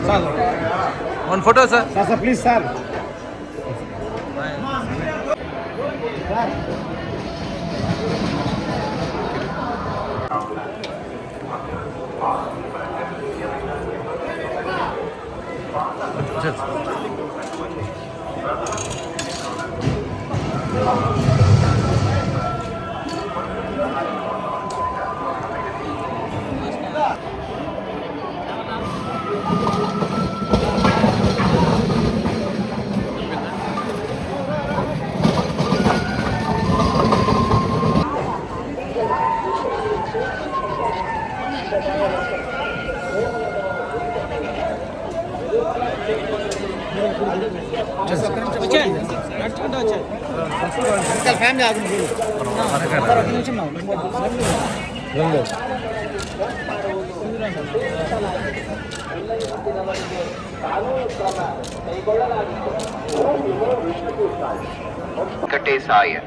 One photo, sir. Sir, please, sir. Family ఆగుంది வெங்கடேசாய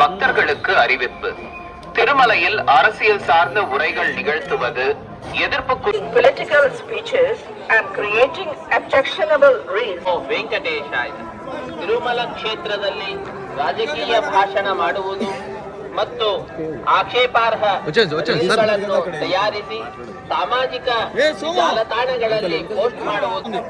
பக்தர்களுக்கு அறிவிப்பு. திருமலையில் அரசியல் சார்ந்த உரைகள் நிகழ்த்துவது, எதிர்ப்பு political speeches and creating objectionable reels. ವೆಂಕಟೇಶಾಯ Tirumala ಕ್ಷೇತ್ರದಲ್ಲಿ ರಾಜಕೀಯ ಭಾಷಣ ಮಾಡುವುದು ಮತ್ತು ಆಕ್ಷೇಪಾರ್ಹ ವಿಡಿಯೋಗಳನ್ನು ತಯಾರಿಸಿ ಸಾಮಾಜಿಕ ಜಾಲತಾಣಗಳಲ್ಲಿ ಪೋಸ್ಟ್ ಮಾಡುವುದು.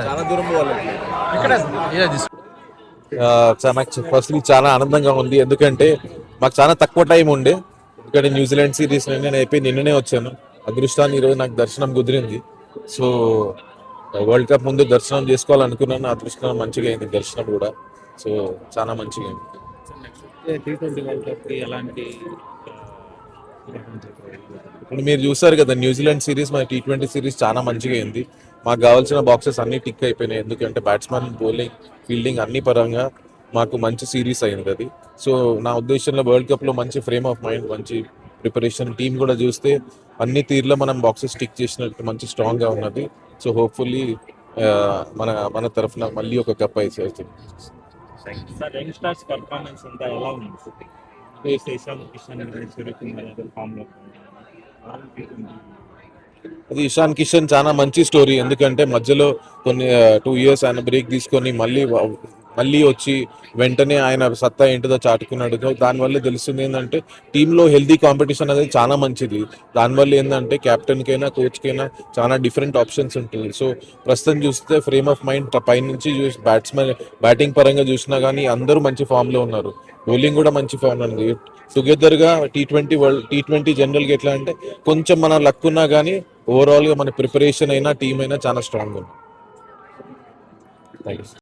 చాలా దూరం పోవాలి. నాకు ఫస్ట్లీ చాలా ఆనందంగా ఉంది, ఎందుకంటే మాకు చాలా తక్కువ టైం ఉండే. ఎందుకంటే న్యూజిలాండ్ సిరీస్ నేను అయిపోయి నిన్ననే వచ్చాను. అదృష్టాన్ని ఈరోజు నాకు దర్శనం కుదిరింది. సో వరల్డ్ కప్ ముందు దర్శనం చేసుకోవాలనుకున్నాను, అదృష్టం మంచిగా అయింది దర్శనం కూడా. సో చాలా మంచిగా అయింది. ఇప్పుడు మీరు చూసారు కదా, న్యూజిలాండ్ సిరీస్ మన T20 సిరీస్ చాలా మంచిగా అయింది. మాకు కావాల్సిన బాక్సెస్ అన్ని టిక్ అయిపోయినాయి, ఎందుకంటే బ్యాట్స్మెన్, బౌలింగ్, ఫీల్డింగ్ అన్ని పరంగా మాకు మంచి సిరీస్ అయింది అది. సో నా ఉద్దేశంలో వరల్డ్ కప్లో మంచి ఫ్రేమ్ ఆఫ్ మైండ్, మంచి ప్రిపరేషన్, టీం కూడా చూస్తే అన్ని తీరులో మనం బాక్సెస్ టిక్ చేసినట్టు మంచి స్ట్రాంగ్గా ఉన్నది. సో హోప్ఫుల్లీ మన మన తరఫున మళ్ళీ ఒక కప్ అవుతుంది. అది ఇషాన్ కిషన్ చాలా మంచి స్టోరీ, ఎందుకంటే మధ్యలో కొన్ని 2 years ఆయన బ్రేక్ తీసుకొని మళ్ళీ వచ్చి వెంటనే ఆయన సత్తా ఏంటిదో చాటుకున్నాడు. దానివల్ల తెలుస్తుంది ఏంటంటే టీంలో హెల్దీ కాంపిటీషన్ అనేది చాలా మంచిది. దానివల్ల ఏంటంటే క్యాప్టెన్కైనా కోచ్కైనా చాలా డిఫరెంట్ ఆప్షన్స్ ఉంటుంది. సో ప్రస్తుతం చూస్తే ఫ్రేమ్ ఆఫ్ మైండ్ పైనుంచి చూసి బ్యాటింగ్ పరంగా చూసినా కానీ అందరూ మంచి ఫామ్లో ఉన్నారు. బౌలింగ్ కూడా మంచి ఫామ్ ఉంది. టుగెదర్గా T20 జనరల్గా ఎట్లా అంటే కొంచెం మన లక్ ఉన్నా కానీ ఓవరాల్గా మన ప్రిపరేషన్ అయినా టీం అయినా చాలా స్ట్రాంగ్ ఉంది. Thank you.